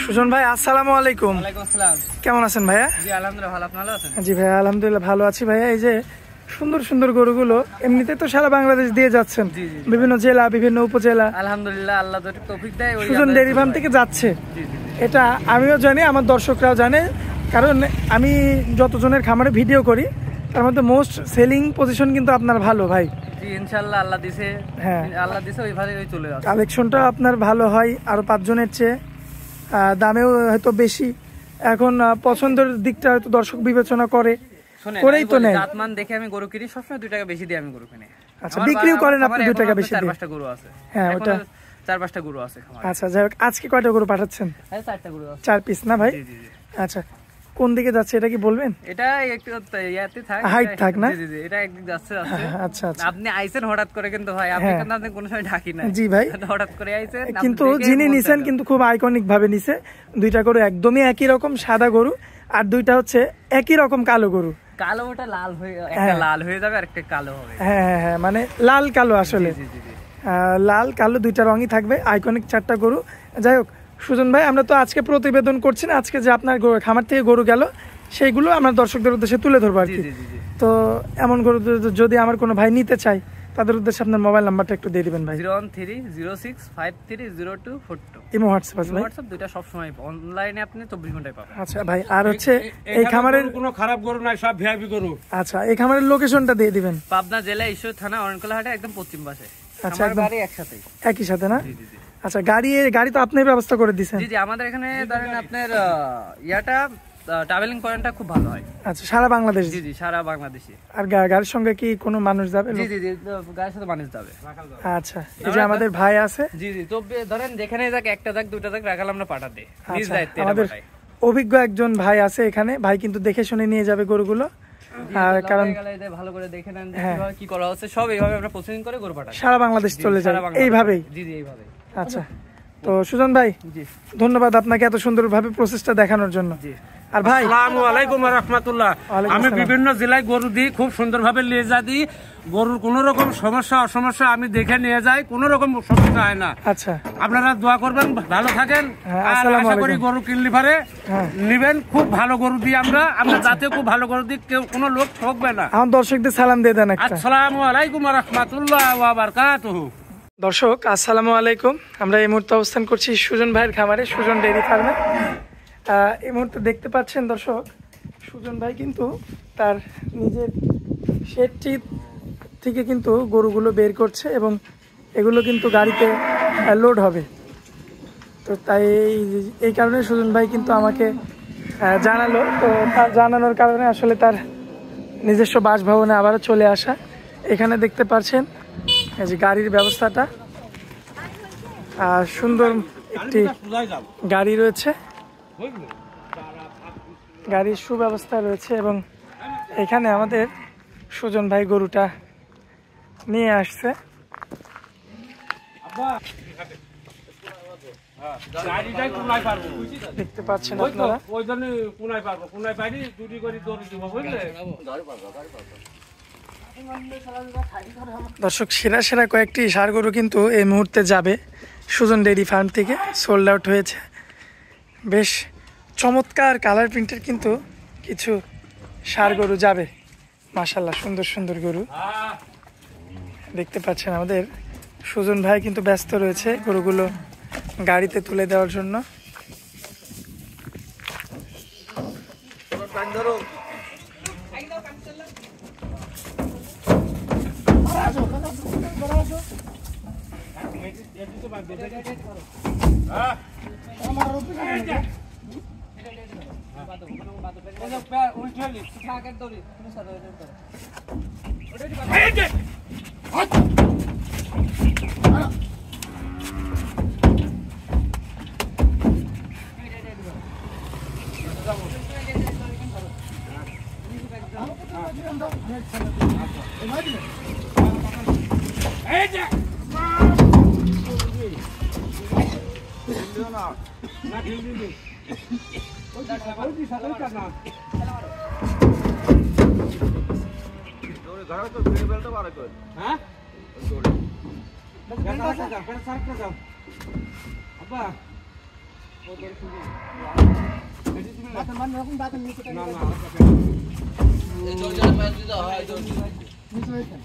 সুজন ভাই আসসালামু আলাইকুম। ওয়ালাইকুম আসসালাম। কেমন আছেন ভাইয়া? জি আলহামদুলিল্লাহ ভালো, আপনি ভালো আছেন? জি ভাইয়া আলহামদুলিল্লাহ ভালো আছি ভাইয়া। এই যে সুন্দর সুন্দর গরুগুলো এমনিতে তো সারা বাংলাদেশ দিয়ে যাচ্ছেন, বিভিন্ন জেলা বিভিন্ন উপজেলা, আলহামদুলিল্লাহ আল্লাহ যদি তৌফিক দেয়। সুজন ডেইরি ফার্ম থেকে যাচ্ছে, এটা আমিও জানি, আমার দর্শকরাও জানে, কারণ আমি যতজনের খামারে ভিডিও করি তার মধ্যে মোস্ট সেলিং পজিশন কিন্তু আপনার ভালো ভাই। জি ইনশাআল্লাহ আল্লাহ দিছে, হ্যাঁ আল্লাহ দিছে, ওইভাবে চলে যাচ্ছে। কালেকশনটা আপনার ভালো হয় আরো 5 জনের চেয়ে, দামেও হয়তো বেশি। এখন পছন্দের দিকটা হয়তো দর্শক বিবেচনা করে, করেই তো নেয়। জাতমান দেখে আমি গরু কিনি, সবসময় 2 টাকা বেশি দিয়ে আমি গরু কিনি। আচ্ছা, বিক্রিও করেন আপনি 2 টাকা বেশি দিয়ে? 4-5টা গরু আছে। হ্যাঁ ওটা 4-5টা গরু আছে খামারে। আচ্ছা যাই হোক, আজকে কয়টা গরু পাঠাচ্ছেন? 4টা গরু আছে। 4 পিস না ভাই? জি জি জি। আচ্ছা, কোন দিকে যাচ্ছে এটা কি বলবেন? এটা একটু ইয়াতে থাক, হাইট থাক না? জি জি জি, এটা একদিক যাচ্ছে। আচ্ছা আচ্ছা, আপনি আইছেন হঠাৎ করে, কিন্তু ভাই আপনি কিন্তু আপনি কোনো সময় ঢাকি না। জি ভাই হঠাৎ করে আইছেন, কিন্তু যিনি নিছেন কিন্তু খুব আইকনিক ভাবে নিছে। 2টা গরু একদমই একই রকম সাদা গরু, আর 2টা হচ্ছে একই রকম কালো গরু। কালো ওটা লাল হয়ে, একটা লাল হয়ে যাবে আর একটা কালো হবে। হ্যাঁ হ্যাঁ হ্যাঁ, মানে লাল কালো আসলে। জি জি জি, লাল কালো 2টা রঙই থাকবে, আইকনিক 4টা গরু। যাই হোক সুজন ভাই, আমরা তো আজকে প্রতিবেদন করছি না, আজকে যে আপনার খামার থেকে গরু গেল সেইগুলো আমরা দর্শকদের উদ্দেশ্যে তুলে ধরবো আর কি। তো এমন গরু যদি আমার কোনো ভাই নিতে চাই, তাদের উদ্দেশ্যে আপনার মোবাইল নাম্বারটা একটু দিয়ে দিবেন ভাই। 01306530242। ইমো হোয়াটসঅ্যাপ আছে ভাই? হোয়াটসঅ্যাপ দুইটা সব সময় অনলাইনে আপনি 24 ঘন্টায় পাবেন। আচ্ছা ভাই, আর হচ্ছে এই খামারের কোনো খারাপ গরু নাই, সব ভিআইপি গরু। আচ্ছা, এই খামারের লোকেশনটা দিয়ে দিবেন। পাবনা জেলা ঈশ্বর থানা অরণকোলা হাটে একদম পশ্চিম পাশে। আচ্ছা, আমার একদম বাড়ি একসাথেই, একই সাথে না? জি জি জি। আচ্ছা, গাড়ি তো আপনি ব্যবস্থা করে দিয়েছেন? জি জি, আমাদের এখানে ধরেন আপনার ইয়াটা ট্রাভেলিং পয়েন্টটা খুব ভালো হয়। আচ্ছা, সারা বাংলাদেশ? জি জি, সারা বাংলাদেশে। আর গাড়ির সঙ্গে কি কোনো মানুষ যাবে? জি জি জি, গাড়ির সাথে মানুষ যাবে। আচ্ছা, এই যে আমাদের ভাই আছে, জি জি, তো ধরেন যেখানে যাক, একটা যাক 2টা যাক, রাখাল আমরা পাঠাতে নিজ দায়িত্বে। আমাদের অভিজ্ঞ একজন ভাই আছে এখানে, ভাই কিন্তু দেখে শুনে নিয়ে যাবে গরুগুলো। আর কারণ ভালো করে দেখে নেন কিভাবে কি করা হচ্ছে, সব এইভাবে আমরা প্রসেসিং করে গরু পাঠাই। সারা বাংলাদেশ চলে যায় এইভাবেই? জি জি, এইভাবে। আচ্ছা, তো সুজন ভাই জি ধন্যবাদ আপনাকে এত সুন্দরভাবে প্রসেসটা দেখানোর জন্য। জি। আর ভাই আসসালামু আলাইকুম ওয়া রাহমাতুল্লাহ। আমি বিভিন্ন জেলায় গরু দিই, খুব সুন্দরভাবে নিয়ে যা দিই। গরুর কোনো রকম সমস্যা অসমস্যা আমি দেখে নিয়ে যাই, কোনো রকম সমস্যা হয় না। আচ্ছা, আপনারা দোয়া করবেন, ভালো থাকেন। আর আশা করি গরু কিনলে পারে নিবেন, খুব ভালো গরু দিই আমরা যাতে খুব ভালো গরু দিই, কেউ কোনো লোক ঠকবে না। আমার দর্শকদের সালাম দিয়ে দেন একটা। আসসালামু আলাইকুম ওয়া রাহমাতুল্লাহ ওয়া বারাকাতুহু। দর্শক আসসালামু আলাইকুম, আমরা এই মুহূর্তে অবস্থান করছি সুজন ভাইয়ের খামারে, সুজন ডেইরি ফার্মে। এই মুহূর্তে দেখতে পাচ্ছেন দর্শক, সুজন ভাই কিন্তু তার নিজের শেডটি থেকে কিন্তু গরুগুলো বের করছে এবং এগুলো কিন্তু গাড়িতে লোড হবে। তো তাই এই কারণে সুজন ভাই কিন্তু আমাকে জানালো, তো তার জানানোর কারণে আসলে তার নিজস্ব বাসভবনে আবারও চলে আসা। এখানে দেখতে পাচ্ছেন এই যে গাড়ির ব্যবস্থাটা, সুন্দর একটি গাড়ি রয়েছে, গাড়ির সুব্যবস্থা রয়েছে এবং এখানে আমাদের সুজন ভাই গরুটা নিয়ে আসছে। দেখতে পাচ্ছেন আপনারা, দর্শক সেরা সেরা কয়েকটি ষাঁড় গরু কিন্তু এই মুহূর্তে যাবে সুজন ডেইরি ফার্ম থেকে, সোল্ড আউট হয়েছে। বেশ চমৎকার কালার প্রিন্টের কিন্তু কিছু ষাঁড় গরু যাবে, মাশাআল্লাহ সুন্দর সুন্দর গরু দেখতে পাচ্ছেন। আমাদের সুজন ভাই কিন্তু ব্যস্ত রয়েছে গরুগুলো গাড়িতে তুলে দেওয়ার জন্য।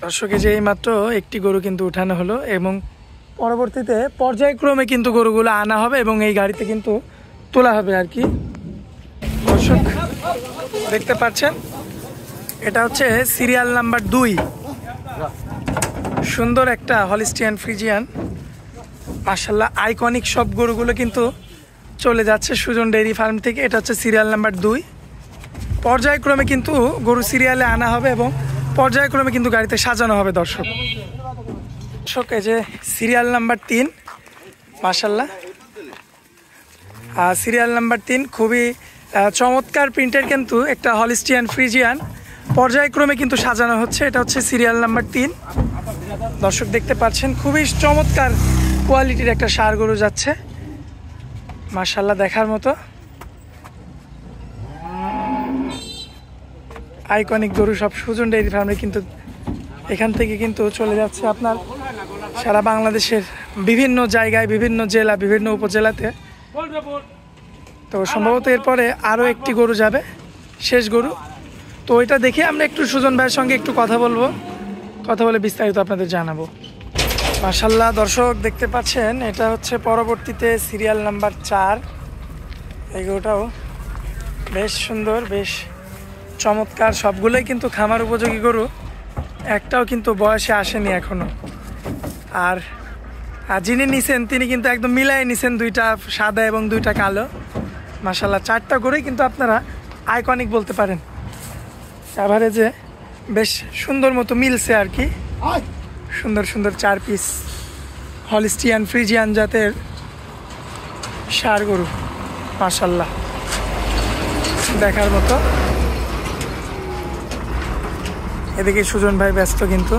দর্শকে যে এইমাত্র একটি গরু কিন্তু উঠানো হলো এবং পরবর্তীতে পর্যায়ক্রমে কিন্তু গরুগুলো আনা হবে এবং এই গাড়িতে কিন্তু তোলা হবে আর কি। দর্শক দেখতে পাচ্ছেন এটা হচ্ছে সিরিয়াল নাম্বার 2, সুন্দর একটা হলিস্টিয়ান ফ্রিজিয়ান, মাশাআল্লাহ আইকনিক সব গরুগুলো কিন্তু চলে যাচ্ছে সুজন ডেইরি ফার্ম থেকে। এটা হচ্ছে সিরিয়াল নাম্বার 2, পর্যায়ক্রমে কিন্তু গরু সিরিয়ালে আনা হবে এবং পর্যায়ক্রমে কিন্তু গাড়িতে সাজানো হবে। দর্শক এই যে সিরিয়াল নাম্বার 3, মাশাআল্লাহ সিরিয়াল নাম্বার 3 খুবই চমৎকার প্রিন্টের কিন্তু একটা হলিস্টিয়ান ফ্রিজিয়ান পর্যায়ক্রমে কিন্তু সাজানো হচ্ছে। এটা হচ্ছে সিরিয়াল নাম্বার 3। দর্শক দেখতে পাচ্ছেন খুবই চমৎকার কোয়ালিটির একটা ষাঁড় গরু যাচ্ছে, মাশাআল্লাহ দেখার মতো আইকনিক গরু সব সুজন ডেইরি ফার্মে কিন্তু এখান থেকে কিন্তু চলে যাচ্ছে আপনার সারা বাংলাদেশের বিভিন্ন জায়গায়, বিভিন্ন জেলা, বিভিন্ন উপজেলাতে। তো সম্ভবত এরপরে আরও একটি গরু যাবে, শেষ গরু। তো ওইটা দেখে আমরা একটু সুজন ভাইয়ের সঙ্গে একটু কথা বলবো, কথা বলে বিস্তারিত আপনাদের জানাবো। মাশাআল্লাহ দর্শক দেখতে পাচ্ছেন এটা হচ্ছে পরবর্তীতে সিরিয়াল নাম্বার 4। এই গরুটাও বেশ সুন্দর, বেশ চমৎকার, সবগুলোই কিন্তু খামার উপযোগী গরু, একটাও কিন্তু বয়সে আসেনি এখনো। আর যিনি নিছেন তিনি কিন্তু একদম মিলাই নিছেন, 2টা সাদা এবং 2টা কালো। মাশাআল্লাহ 4টা গরুই কিন্তু আপনারা আইকনিক বলতে পারেন, এভারেজে বেশ সুন্দর মতো মিলছে আর কি। সুন্দর সুন্দর 4 পিস হলিস্টিয়ান ফ্রিজিয়ান জাতের ষাঁড় গরু, মাশাআল্লাহ দেখার মতো। এদিকে সুজন ভাই ব্যস্ত কিন্তু।